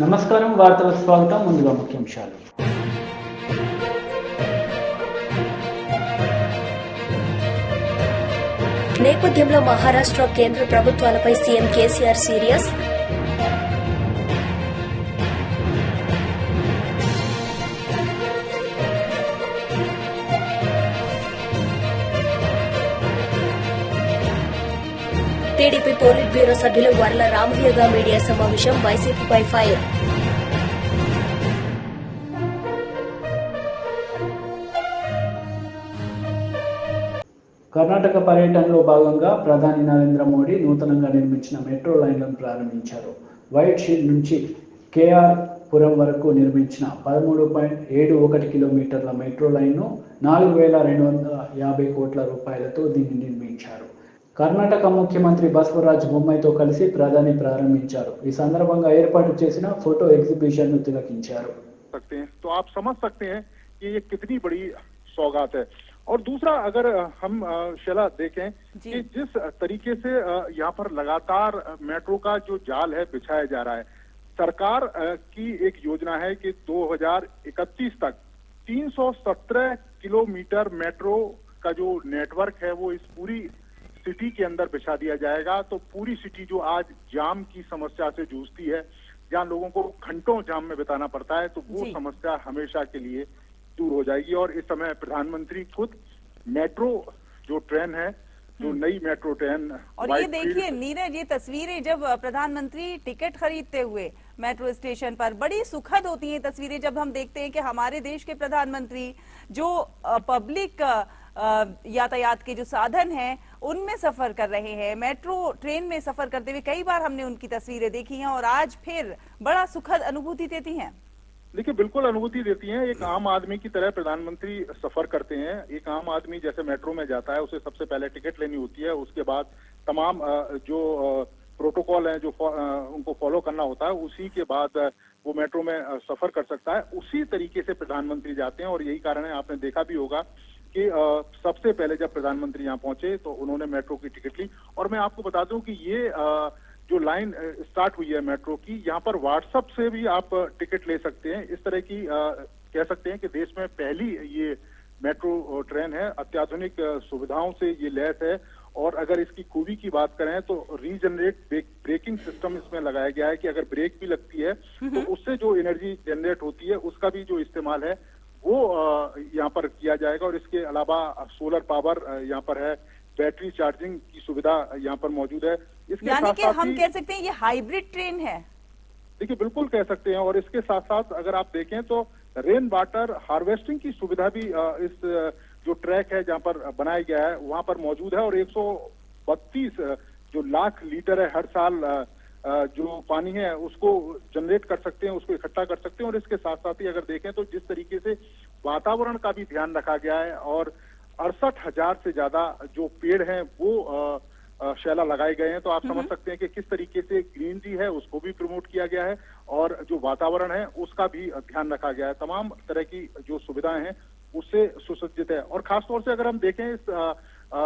నమస్కారం వార్తలకు స్వాగతం. ముందుగా ముఖ్యాంశాలు. నేపథ్యంలో మహారాష్ట్ర కేంద్ర ప్రభుత్వాలపై CM KCR serious. TDP polit bureau సభ్యులు వర్ల రామయ్యగా మీడియా సమావేశం, వైసీపీపై ఫైర్. కర్ణాటక పర్యటనలో భాగంగా ప్రధాని నరేంద్ర మోడీ నూతనంగా నిర్మించిన మెట్రో లైన్లను ప్రారంభించారు. వైట్ షీల్డ్ నుంచి కేఆర్ పురం వరకు నిర్మించిన 13.71 కిలోమీటర్ల మెట్రో లైన్ను 4,250 కోట్ల రూపాయలతో దీన్ని నిర్మించారు. కర్ణాటక ముఖ్యమంత్రి బసవరాజ్ బొమ్మాయితో కలిసి ప్రధాని ప్రారంభించారు. ఈ సందర్భంగా ఏర్పాటు చేసిన ఫోటో ఎగ్జిబిషన్ ను తిలకించారు. तो आप समझ सकते हैं कि ये कितनी बड़ी सौगात है। और दूसरा, अगर हम शैला देखें कि जिस तरीके से यहाँ पर लगातार मेट्रो का जो जाल है बिछाया जा रहा है, सरकार की एक योजना है कि 2031 तक 317 किलोमीटर मेट्रो का जो नेटवर्क है वो इस पूरी सिटी के अंदर बिछा दिया जाएगा। तो पूरी सिटी जो आज जाम की समस्या से जूझती है, जहाँ लोगों को घंटों जाम में बिताना पड़ता है, तो वो समस्या हमेशा के लिए दूर हो जाएगी। और इस समय प्रधानमंत्री खुद मेट्रो जो ट्रेन है, जो नई मेट्रो ट्रेन, और ये देखिए नीरज, ये तस्वीरें जब प्रधानमंत्री टिकट खरीदते हुए मेट्रो स्टेशन पर, बड़ी सुखद होती हैं तस्वीरें जब हम देखते हैं कि हमारे देश के प्रधानमंत्री जो पब्लिक यातायात के जो साधन हैं उनमें सफर कर रहे हैं, मेट्रो ट्रेन में सफर करते हुए कई बार हमने उनकी तस्वीरें देखी हैं और आज फिर बड़ा सुखद अनुभूति देती हैं। देखिए, बिल्कुल अनुभूति देती हैं। एक आम आदमी की तरह प्रधानमंत्री सफर करते हैं। एक आम आदमी जैसे मेट्रो में जाता है, उसे सबसे पहले टिकट लेनी होती है, उसके बाद तमाम जो प्रोटोकॉल है जो उनको फॉलो करना होता है, उसी के बाद वो मेट्रो में सफर कर सकता है। उसी तरीके से प्रधानमंत्री जाते हैं। और यही कारण है, आपने देखा भी होगा कि सबसे पहले जब प्रधानमंत्री यहाँ पहुंचे तो उन्होंने मेट्रो की टिकट ली। और मैं आपको बता दूं कि ये जो लाइन स्टार्ट हुई है मेट्रो की, यहाँ पर व्हाट्सएप से भी आप टिकट ले सकते हैं। इस तरह की कह सकते हैं कि देश में पहली ये मेट्रो ट्रेन है, अत्याधुनिक सुविधाओं से ये लैस है। और अगर इसकी खूबी की बात करें तो रीजनरेट ब्रेकिंग सिस्टम इसमें लगाया गया है कि अगर ब्रेक भी लगती है तो उससे जो एनर्जी जनरेट होती है उसका भी जो इस्तेमाल है वो यहाँ पर किया जाएगा। और इसके अलावा सोलर पावर यहाँ पर है, बैटरी चार्जिंग की सुविधा यहाँ पर मौजूद है। इसके यानी साथ कि हम कह सकते हैं ये हाइब्रिड ट्रेन है। देखिए, बिल्कुल कह सकते हैं। और इसके साथ साथ अगर आप देखें तो रेन वाटर हार्वेस्टिंग की सुविधा भी इस जो ट्रैक है जहाँ पर बनाया गया है वहां पर मौजूद है। और 132 जो लाख लीटर है हर साल जो पानी है उसको जनरेट कर सकते हैं, उसको इकट्ठा कर सकते हैं। और इसके साथ साथ ही अगर देखें तो जिस तरीके से वातावरण का भी ध्यान रखा गया है और 68,000 से ज्यादा जो पेड़ हैं वो शैला लगाए गए हैं, तो आप समझ सकते हैं कि किस तरीके से ग्रीनरी है उसको भी प्रमोट किया गया है और जो वातावरण है उसका भी ध्यान रखा गया है। तमाम तरह की जो सुविधाएं हैं उससे सुसज्जित है। और खासतौर से अगर हम देखें इस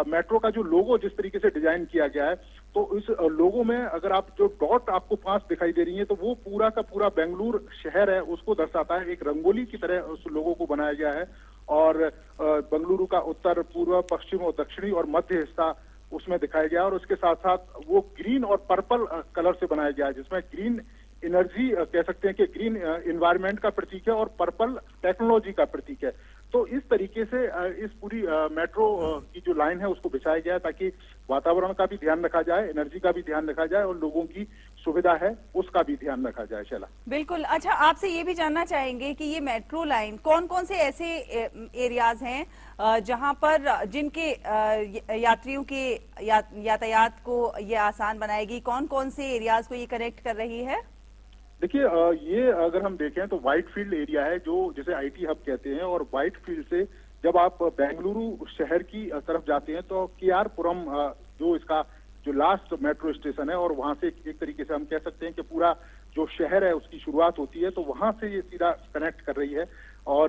मेट्रो का जो लोगो जिस तरीके से डिजाइन किया गया है, तो इस लोगो में अगर आप जो डॉट आपको 5 दिखाई दे रही है तो वो पूरा का पूरा बेंगलुरु शहर है उसको दर्शाता है। एक रंगोली की तरह उस लोगो को बनाया गया है। और बेंगलुरु का उत्तर, पूर्व, पश्चिम और दक्षिणी और मध्य हिस्सा उसमें दिखाया गया। और उसके साथ साथ वो ग्रीन और पर्पल कलर से बनाया गया है, जिसमें ग्रीन एनर्जी कह सकते हैं कि ग्रीन एनवायरनमेंट का प्रतीक है और पर्पल टेक्नोलॉजी का प्रतीक है। तो इस तरीके से इस पूरी मेट्रो की जो लाइन है उसको बिछाया गया है ताकि वातावरण का भी ध्यान रखा जाए, एनर्जी का भी ध्यान रखा जाए और लोगों की सुविधा है उसका भी ध्यान रखा जाए। शैला, बिल्कुल। अच्छा, आपसे ये भी जानना चाहेंगे कि ये मेट्रो लाइन कौन कौन से ऐसे एरियाज हैं जहां पर जिनके यात्रियों के यातायात को ये आसान बनाएगी, कौन कौन से एरियाज को ये कनेक्ट कर रही है? देखिए, ये अगर हम देखें तो व्हाइट फील्ड एरिया है जो जिसे आईटी हब कहते हैं। और व्हाइट फील्ड से जब आप बेंगलुरु शहर की तरफ जाते हैं तो केआर पुरम जो इसका जो लास्ट मेट्रो स्टेशन है और वहां से एक तरीके से हम कह सकते हैं कि पूरा जो शहर है उसकी शुरुआत होती है, तो वहां से ये सीधा कनेक्ट कर रही है। और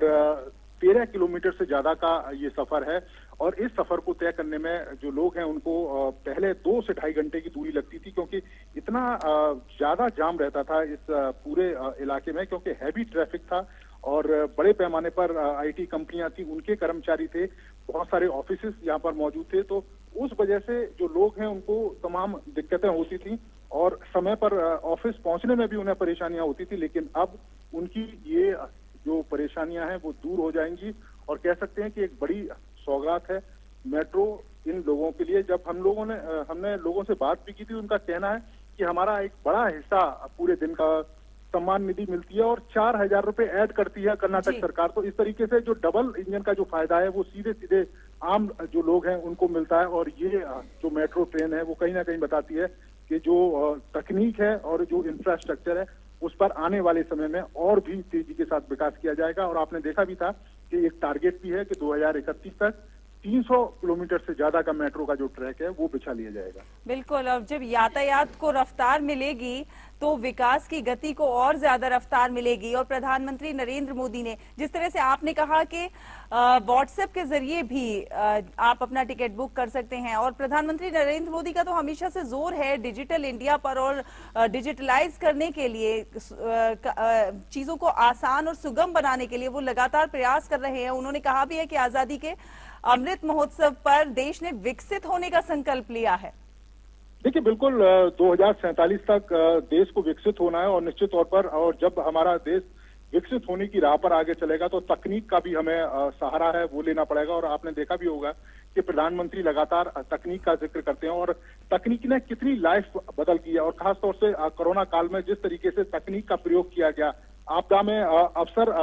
13 किलोमीटर से ज्यादा का ये सफर है। और इस सफर को तय करने में जो लोग हैं उनको पहले 2 से ढाई घंटे की दूरी लगती थी, क्योंकि इतना ज्यादा जाम रहता था इस पूरे इलाके में, क्योंकि हैवी ट्रैफिक था और बड़े पैमाने पर आईटी कंपनियां थी, उनके कर्मचारी थे, बहुत सारे ऑफिसेस यहाँ पर मौजूद थे। तो उस वजह से जो लोग हैं उनको तमाम दिक्कतें होती थी और समय पर ऑफिस पहुंचने में भी उन्हें परेशानियां होती थी। लेकिन अब उनकी ये जो परेशानियां हैं वो दूर हो जाएंगी और कह सकते हैं कि एक बड़ी सौगात है मेट्रो इन लोगों के लिए। जब हमने लोगों से बात भी की थी, उनका कहना है कि हमारा एक बड़ा हिस्सा पूरे दिन का सम्मान निधि मिलती है और 4,000 रुपए ऐड करती है कर्नाटक सरकार। तो इस तरीके से जो डबल इंजन का जो फायदा है वो सीधे सीधे आम जो लोग हैं उनको मिलता है। और ये जो मेट्रो ट्रेन है वो कहीं ना कहीं बताती है कि जो तकनीक है और जो इंफ्रास्ट्रक्चर है उस पर आने वाले समय में और भी तेजी के साथ विकास किया जाएगा। और आपने देखा भी था कि एक टारगेट भी है कि 2031 तक 300 किलोमीटर से ज्यादा का मेट्रो का जो ट्रैक है वो बिछा लिया जाएगा। बिल्कुल, अब जब यातायात को रफ्तार मिलेगी तो विकास की गति को और ज्यादा रफ्तार मिलेगी। और प्रधानमंत्री नरेंद्र मोदी ने जिस तरह से आपने कहा कि व्हाट्सएप के जरिए भी आप अपना टिकट बुक कर सकते हैं, और प्रधानमंत्री नरेंद्र मोदी का तो हमेशा से जोर है डिजिटल इंडिया पर और डिजिटलाइज करने के लिए, चीजों को आसान और सुगम बनाने के लिए वो लगातार प्रयास कर रहे हैं। उन्होंने कहा भी है कि आजादी के अमृत महोत्सव पर देश ने विकसित होने का संकल्प लिया है। देखिए, बिल्कुल 2047 तक देश को विकसित होना है और निश्चित तौर पर, और जब हमारा देश विकसित होने की राह पर आगे चलेगा तो तकनीक का भी हमें सहारा है वो लेना पड़ेगा। और आपने देखा भी होगा कि प्रधानमंत्री लगातार तकनीक का जिक्र करते हैं और तकनीक ने कितनी लाइफ बदल की है। और खासतौर से कोरोना काल में जिस तरीके से तकनीक का प्रयोग किया गया, आपदा में अवसर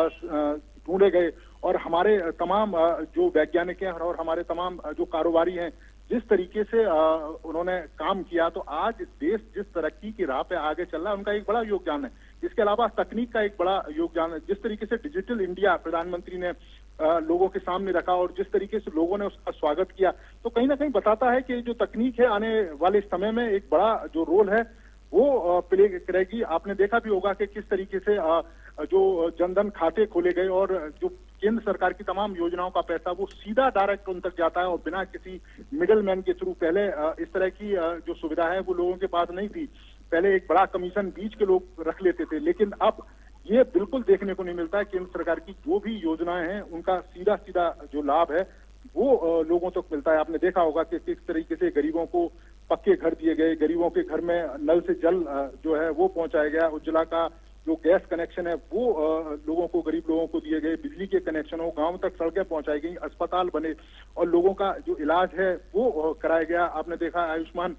ढूंढे गए और हमारे तमाम जो वैज्ञानिक हैं और हमारे तमाम जो कारोबारी हैं जिस तरीके से उन्होंने काम किया, तो आज देश जिस तरक्की की राह पे आगे चल रहा है उनका एक बड़ा योगदान है। इसके अलावा तकनीक का एक बड़ा योगदान है। जिस तरीके से डिजिटल इंडिया प्रधानमंत्री ने लोगों के सामने रखा और जिस तरीके से लोगों ने उसका स्वागत किया, तो कहीं ना कहीं बताता है कि जो तकनीक है आने वाले समय में एक बड़ा जो रोल है वो प्ले करेगी। आपने देखा भी होगा कि किस तरीके से जो जनधन खाते खोले गए और जो केंद्र सरकार की तमाम योजनाओं का पैसा वो सीधा डायरेक्ट उन तक जाता है और बिना किसी मिडल मैन के थ्रू। पहले इस तरह की जो सुविधा है वो लोगों के पास नहीं थी। पहले एक बड़ा कमीशन बीच के लोग रख लेते थे, लेकिन अब ये बिल्कुल देखने को नहीं मिलता है। केंद्र सरकार की जो भी योजनाएं हैं उनका सीधा सीधा जो लाभ है वो लोगों तक मिलता है। आपने देखा होगा कि किस तरीके से गरीबों को पक्के घर दिए गए, गरीबों के घर में नल से जल जो है वो पहुंचाया गया, उज्ज्वला का जो गैस कनेक्शन है वो लोगों को, गरीब लोगों को दिए गए, बिजली के कनेक्शन हो, गांव तक सड़कें पहुंचाई गई, अस्पताल बने और लोगों का जो इलाज है वो कराया गया। आपने देखा आयुष्मान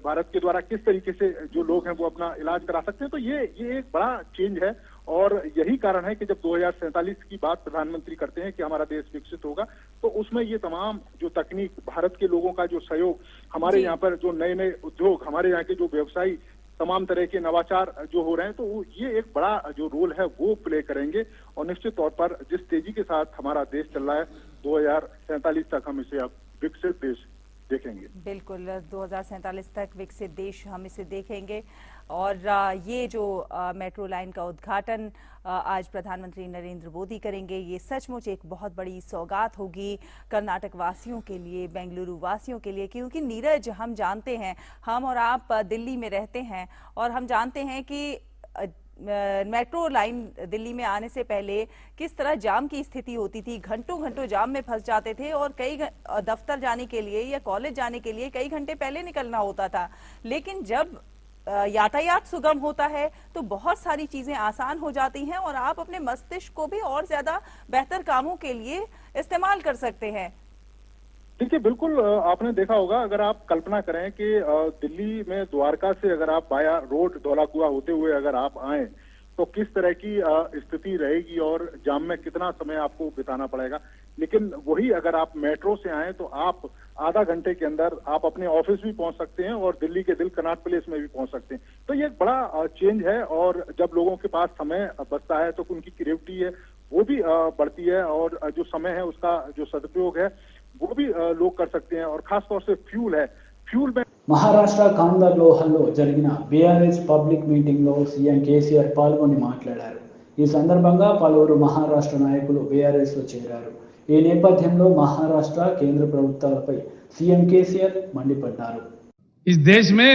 भारत के द्वारा किस तरीके से जो लोग हैं वो अपना इलाज करा सकते हैं। तो ये एक बड़ा चेंज है और यही कारण है कि जब 2047 की बात प्रधानमंत्री करते हैं कि हमारा देश विकसित होगा, तो उसमें ये तमाम जो तकनीक, भारत के लोगों का जो सहयोग, हमारे यहाँ पर जो नए नए उद्योग, हमारे यहाँ के जो व्यवसायी, तमाम तरह के नवाचार जो हो रहे हैं, तो ये एक बड़ा जो रोल है वो प्ले करेंगे। और निश्चित तौर पर जिस तेजी के साथ हमारा देश चल रहा है, 2047 तक हम इसे अब विकसित देश देखेंगे। बिल्कुल, 2047 तक विकसित देश हम इसे देखेंगे। और ये जो मेट्रो लाइन का उद्घाटन आज प्रधानमंत्री नरेंद्र मोदी करेंगे, ये सचमुच एक बहुत बड़ी सौगात होगी कर्नाटक वासियों के लिए, बेंगलुरु वासियों के लिए। क्योंकि नीरज, हम जानते हैं, हम और आप दिल्ली में रहते हैं और हम जानते हैं कि मेट्रो लाइन दिल्ली में आने से पहले किस तरह जाम की स्थिति होती थी। घंटों घंटों जाम में फंस जाते थे और कई दफ्तर जाने के लिए या कॉलेज जाने के लिए कई घंटे पहले निकलना होता था। लेकिन जब यातायात सुगम होता है तो बहुत सारी चीजें आसान हो जाती हैं और आप अपने मस्तिष्क को भी और ज्यादा बेहतर कामों के लिए इस्तेमाल कर सकते हैं। देखिए, बिल्कुल आपने देखा होगा, अगर आप कल्पना करें कि दिल्ली में द्वारका से अगर आप बाया रोड धौलाकुआ होते हुए अगर आप आए तो किस तरह की स्थिति रहेगी और जाम में कितना समय आपको बिताना पड़ेगा। लेकिन वही अगर आप मेट्रो से आए तो आप आधा घंटे के अंदर आप अपने ऑफिस भी पहुंच सकते हैं और दिल्ली के दिल कनॉट प्लेस में भी पहुंच सकते हैं। तो ये एक बड़ा चेंज है और जब लोगों के पास समय बचता है तो उनकी क्रिएटिविटी है वो भी बढ़ती है और जो समय है उसका जो सदुपयोग है वो भी लोग कर सकते हैं। और खासतौर से फ्यूल है, फ्यूल में మహారాష్ట్ర కాందర్లోహల్లో జరిగిన బీఆర్ఎస్ పబ్లిక్ మీటింగ్లో సీఎం కేసీఆర్ పాల్గొని మాట్లాడారు. ఈ సందర్భంగా పలువురు మహారాష్ట్ర నాయకులు బీఆర్ఎస్లో చేరారు. ఈ నేపథ్యంలో మహారాష్ట్ర కేంద్ర ప్రభుత్వాలపై సీఎం కేసీఆర్ మండిపడ్డారు. इस देश में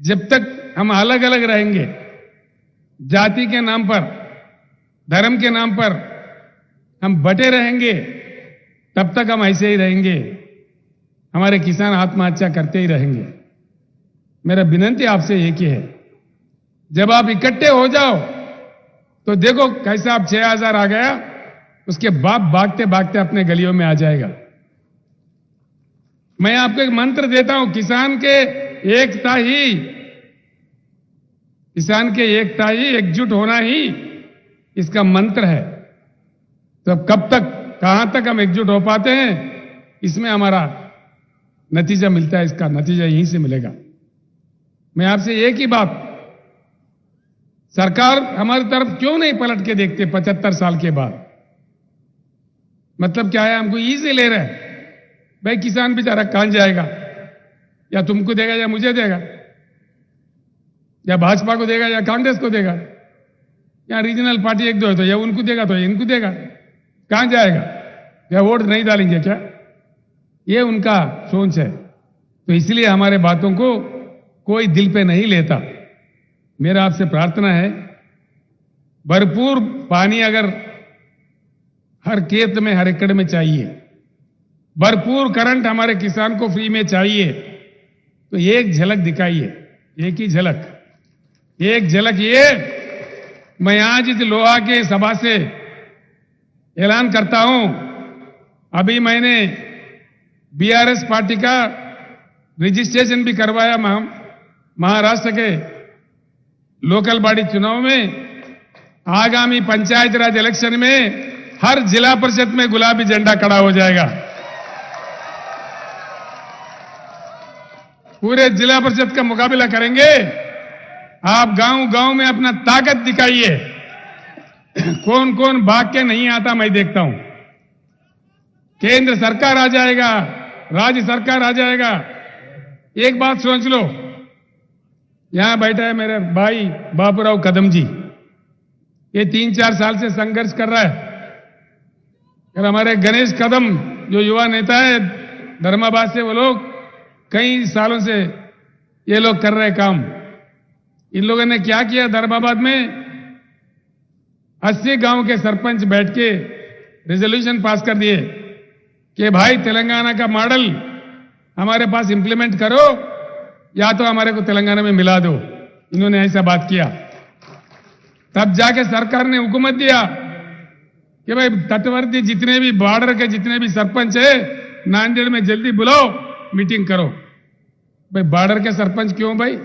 जब तक हम अलग अलग रहेंगे, जाति के नाम पर, धर्म के नाम पर हम बटे रहेंगे, तब तक हम ऐसे ही रहेंगे. हमारे किसान आत्महत्या करते ही रहेंगे. मेरा विनती आपसे एक ही है, जब आप इकट्ठे हो जाओ तो देखो कैसा आप 6,000 आ गया, उसके बाप भागते भागते अपने गलियों में आ जाएगा. मैं आपको एक मंत्र देता हूं, किसान के एकता ही एकजुट होना ही इसका मंत्र है. तो कब तक, कहां तक हम एकजुट हो पाते हैं, इसमें हमारा नतीजा मिलता है. इसका नतीजा यहीं से मिलेगा. मैं आपसे एक ही बात, सरकार हमारी तरफ क्यों नहीं पलट के देखते 75 साल के बाद? मतलब क्या है, हमको इजी ले रहे हैं. भाई किसान बेचारा कहां जाएगा, या तुमको देगा या मुझे देगा, या भाजपा को देगा या कांग्रेस को देगा, या रीजनल पार्टी एक दो है तो या उनको देगा तो इनको देगा, कहां जाएगा? या वोट नहीं डालेंगे क्या? ये उनका सोच है. तो इसलिए हमारे बातों को कोई दिल पे नहीं लेता. मेरा आपसे प्रार्थना है, भरपूर पानी अगर हर खेत में, हर एकड़ में चाहिए, भरपूर करंट हमारे किसान को फ्री में चाहिए, तो एक झलक दिखाइए, एक ही झलक, एक झलक. ये मैं आज इस लोहा के सभा से ऐलान करता हूं, अभी मैंने बीआरएस पार्टी का रजिस्ट्रेशन भी करवाया. महाराष्ट्र के लोकल बॉडी चुनाव में, आगामी पंचायत राज इलेक्शन में हर जिला परिषद में गुलाबी झंडा खड़ा हो जाएगा. पूरे जिला परिषद का मुकाबला करेंगे. आप गांव गांव में अपना ताकत दिखाइए. कौन कौन भाग के नहीं आता मैं देखता हूं. केंद्र सरकार आ जाएगा, राज्य सरकार आ जाएगा. एक बात सोच लो, यहां बैठा है मेरे भाई बाबूराव कदम जी, ये 3-4 साल से संघर्ष कर रहा है. और हमारे गणेश कदम जो युवा नेता है धर्माबाद से, वो लोग कई सालों से ये लोग कर रहे काम. इन लोगों ने क्या किया, धर्माबाद में 80 गांव के सरपंच बैठ के रेजोल्यूशन पास कर दिए कि भाई तेलंगाना का मॉडल हमारे पास इंप्लीमेंट करो, या तो हमारे को तेलंगाना में मिला दो. इन्होंने ऐसा बात किया. तब जाके सरकार ने हुकूमत दिया कि भाई तटवर्ती जितने भी, बॉर्डर के जितने भी सरपंच है, नांदेड़ में जल्दी बुलाओ, मीटिंग करो. भाई बॉर्डर के सरपंच क्यों भाई?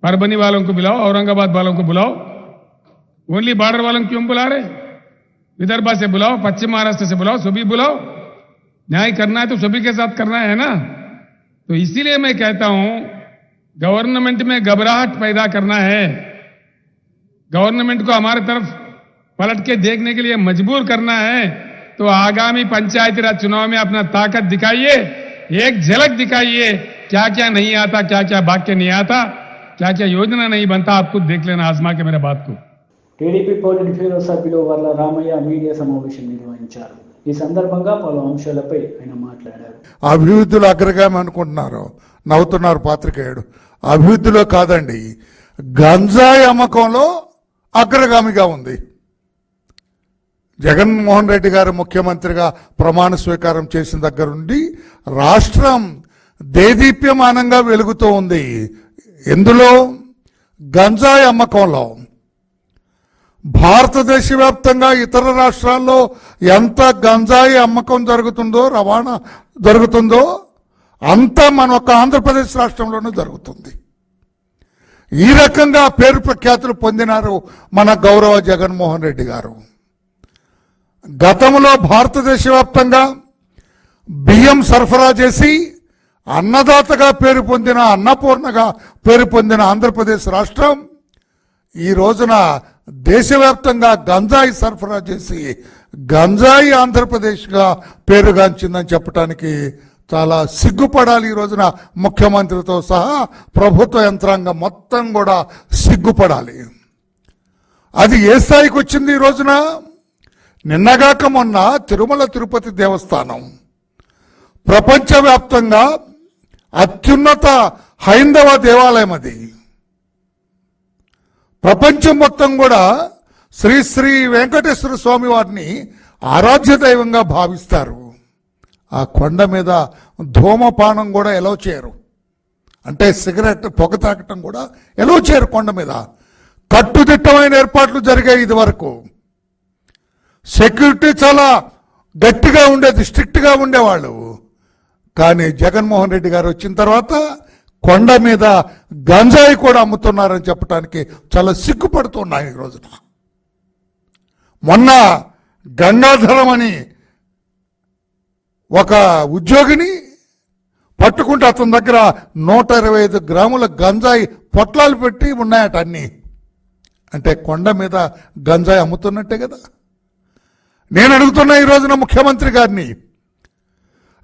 परभनी वालों को बुलाओ, औरंगाबाद वालों को बुलाओ. ओनली बॉर्डर वालों को क्यों बुला रहे? विदर्भ से बुलाओ, पश्चिम महाराष्ट्र से बुलाओ, सभी बुलाओ. न्याय करना है तो सभी के साथ करना है ना. तो इसीलिए मैं कहता हूं, गवर्नमेंट में घबराहट पैदा करना है, गवर्नमेंट को हमारे तरफ पलट के देखने के लिए मजबूर करना है. तो आगामी पंचायती राज चुनाव में अपना ताकत दिखाइए, एक झलक दिखाइए. क्या क्या नहीं आता, क्या क्या वाक्य नहीं आता, क्या क्या योजना नहीं बनता, आप खुद देख लेना, आजमा के मेरा बात को. టీడీపీ పోలిట్ బ్యూరో సభ్యులు వర్ల రామయ్య మీడియా సమావేశం నిర్వహించారు. ఈ సందర్భంగా పలు అంశాలపై ఆయన మాట్లాడారు. అభివృద్ధిలో అగ్రగామి అనుకుంటున్నారు, నవ్వుతున్నారు పాత్రికేయుడు. అభివృద్ధిలో కాదండి, గంజాయి అమ్మకంలో అగ్రగామిగా ఉంది. జగన్మోహన్ రెడ్డి గారు ముఖ్యమంత్రిగా ప్రమాణ స్వీకారం చేసిన దగ్గర నుండి రాష్ట్రం దేదీప్యమానంగా వెలుగుతూ ఉంది. ఎందులో? గంజాయి అమ్మకంలో. భారతదేశ వ్యాప్తంగా ఇతర రాష్ట్రాల్లో ఎంత గంజాయి అమ్మకం జరుగుతుందో, రవాణా జరుగుతుందో, అంతా మన ఒక్క ఆంధ్రప్రదేశ్ రాష్ట్రంలోనూ జరుగుతుంది. ఈ రకంగా పేరు ప్రఖ్యాతులు పొందినారు మన గౌరవ జగన్మోహన్ రెడ్డి గారు. గతంలో భారతదేశ వ్యాప్తంగా బియ్యం సరఫరా చేసి అన్నదాతగా పేరు పొందిన, అన్నపూర్ణగా పేరు పొందిన ఆంధ్రప్రదేశ్ రాష్ట్రం ఈ రోజున దేశవ్యాప్తంగా గంజాయి సరఫరా చేసి గంజాయి ఆంధ్రప్రదేశ్గా పేరుగాంచిందని చెప్పడానికి చాలా సిగ్గుపడాలి. ఈ రోజున ముఖ్యమంత్రితో సహా ప్రభుత్వ యంత్రాంగం మొత్తం కూడా సిగ్గుపడాలి. అది ఏ స్థాయికి వచ్చింది ఈ రోజున? నిన్నగాక మొన్న తిరుమల తిరుపతి దేవస్థానం ప్రపంచవ్యాప్తంగా అత్యున్నత హైందవ దేవాలయం. అది ప్రపంచం మొత్తం కూడా శ్రీ శ్రీ వెంకటేశ్వర స్వామి వారిని ఆరాధ్య దైవంగా భావిస్తారు. ఆ కొండ మీద ధూమపానం కూడా ఎలో చేయరు, అంటే సిగరెట్ పొగ తాగటం కూడా ఎలో చేయరు. కొండ మీద కట్టుదిట్టమైన ఏర్పాట్లు జరిగాయి. ఇది వరకు సెక్యూరిటీ చాలా గట్టిగా ఉండేది, స్ట్రిక్ట్గా ఉండేవాళ్ళు. కానీ జగన్మోహన్ రెడ్డి గారు వచ్చిన తర్వాత కొండ మీద గంజాయి కూడా అమ్ముతున్నారని చెప్పడానికి చాలా సిగ్గుపడుతున్నాయి ఈ రోజున. మొన్న గంగాధరం అని ఒక ఉద్యోగిని పట్టుకుంటే అతని దగ్గర 125 గ్రాముల గంజాయి పొట్లాలు పెట్టి ఉన్నాయట అన్ని. అంటే కొండ మీద గంజాయి అమ్ముతున్నట్టే కదా. నేను అడుగుతున్నా ఈ రోజున ముఖ్యమంత్రి గారిని,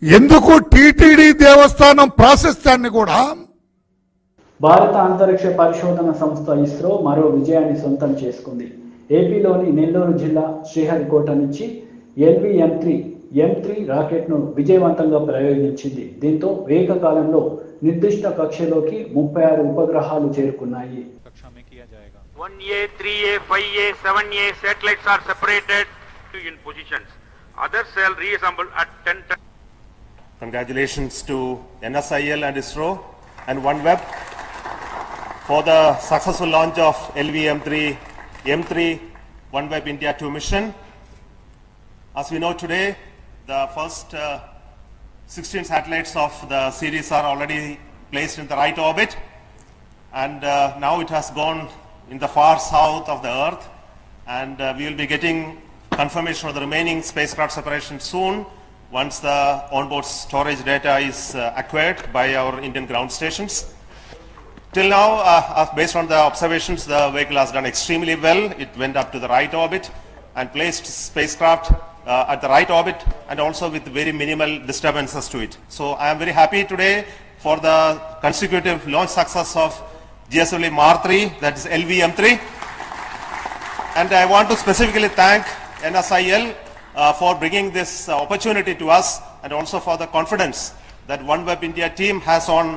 ఎందుకు టీటీడీ దేవస్థానం ప్రాశస్త్యాన్ని కూడా భారత అంతరిక్ష పరిశోధన సంస్థ ఇస్రో మరో విజయాన్ని సొంతం చేసుకుంది. ఏపీలోని నెల్లూరు జిల్లా శ్రీహరికోట నుంచి LV-M3 M3 రాకెట్ను విజయవంతంగా ప్రయోగించింది. దీంతో ఏకకాలంలో నిర్దిష్ట కక్షలోకి 36 ఉపగ్రహాలు చేరుకున్నాయి. 1A, 3A, 5A, 7A satellites are separated in positions. Others shall reassemble at 10 times. Congratulations to NSIL and ISRO and OneWeb for the successful launch of LV-M3 OneWeb India 2 mission. As we know today, the first 16 satellites of the series are already placed in the right orbit, and now it has gone in the far south of the Earth, and we will be getting confirmation of the remaining spacecraft separation soon once the onboard storage data is acquired by our Indian ground stations. Till now, based on the observations, the vehicle has done extremely well. It went up to the right orbit and placed spacecraft at the right orbit, and also with very minimal disturbances to it. So I am very happy today for the consecutive launch success of GSLV Mark 3, that is LV-M3. And I want to specifically thank NSIL for bringing this opportunity to us, and also for the confidence that OneWeb India team has on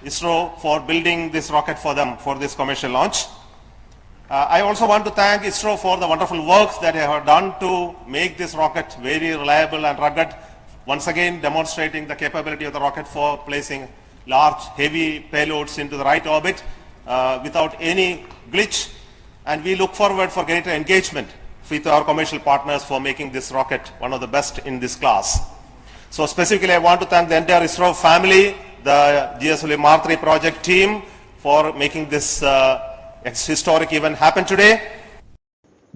ISRO for building this rocket for them for this commercial launch. I also want to thank ISRO for the wonderful work that they have done to make this rocket very reliable and rugged, once again demonstrating the capability of the rocket for placing large, heavy payloads into the right orbit without any glitch. And we look forward for greater engagement with our commercial partners for making this rocket one of the best in this class. So specifically, I want to thank the entire ISRO family, the GSLV Mark 3 project team, for making this historic event happen today.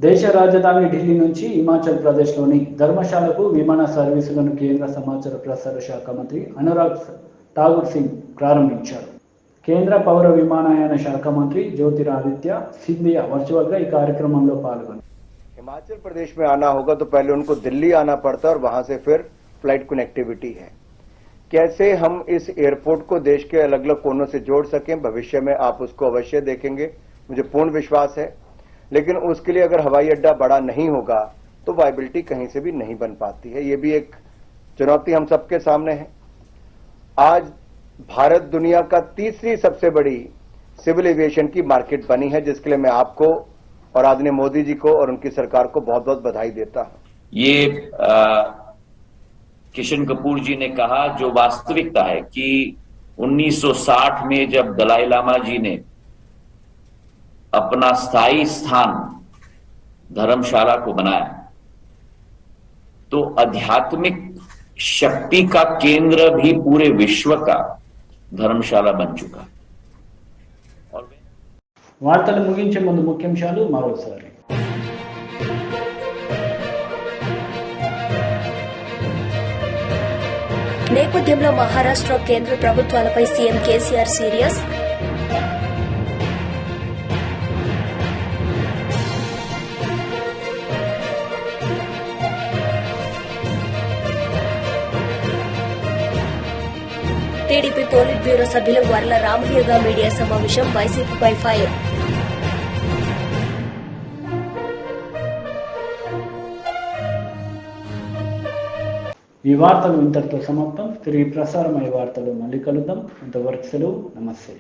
దేశ రాజధాని ఢిల్లీ నుంచి హిమాచల్ ప్రదేశ్లోని ధర్మశాలకు విమాన సర్వీసులను కేంద్ర సమాచార ప్రసార శాఖ మంత్రి అనురాగ్ ఠాకూర్ సింగ్ ప్రారంభించారు. కేంద్ర పౌర విమానయాన శాఖ మంత్రి జ్యోతిరాదిత్య సింధియా వర్చువల్గా ఈ కార్యక్రమంలో పాల్గొన్నారు. हिमाचल प्रदेश में आना होगा तो पहले उनको दिल्ली आना पड़ता है और वहां से फिर फ्लाइट कनेक्टिविटी है. कैसे हम इस एयरपोर्ट को देश के अलग अलग कोनों से जोड़ सकें, भविष्य में आप उसको अवश्य देखेंगे, मुझे पूर्ण विश्वास है. लेकिन उसके लिए अगर हवाई अड्डा बड़ा नहीं होगा तो वायबिलिटी कहीं से भी नहीं बन पाती है. ये भी एक चुनौती हम सबके सामने है. आज भारत दुनिया का तीसरी सबसे बड़ी सिविल एविएशन की मार्केट बनी है, जिसके लिए मैं आपको और आदरणीय मोदी जी को और उनकी सरकार को बहुत बहुत बधाई देता हूं. ये किशन कपूर जी ने कहा जो वास्तविकता है कि 1960 में जब दलाई लामा जी ने अपना स्थायी स्थान धर्मशाला को बनाया तो आध्यात्मिक शक्ति का केंद्र भी पूरे विश्व का धर्मशाला बन चुका. వార్తలు ముగించే ముందు ముఖ్యాంశాలు మరోసారి. నేపథ్యంలో మహారాష్ట్ర కేంద్ర ప్రభుత్వాలపై CM KCR serious. TDP polit bureau సభ్యులు వర్ల రామయ్యగా మీడియా సమావేశం వైసీపీపై ఫైర్. ఈ వార్తలు ఇంతటితో సమాప్తం. తిరిగి ప్రసారమయ్యే వార్తలు మళ్ళీ కలుద్దాం. అంతవరకు సెలవు. నమస్తే.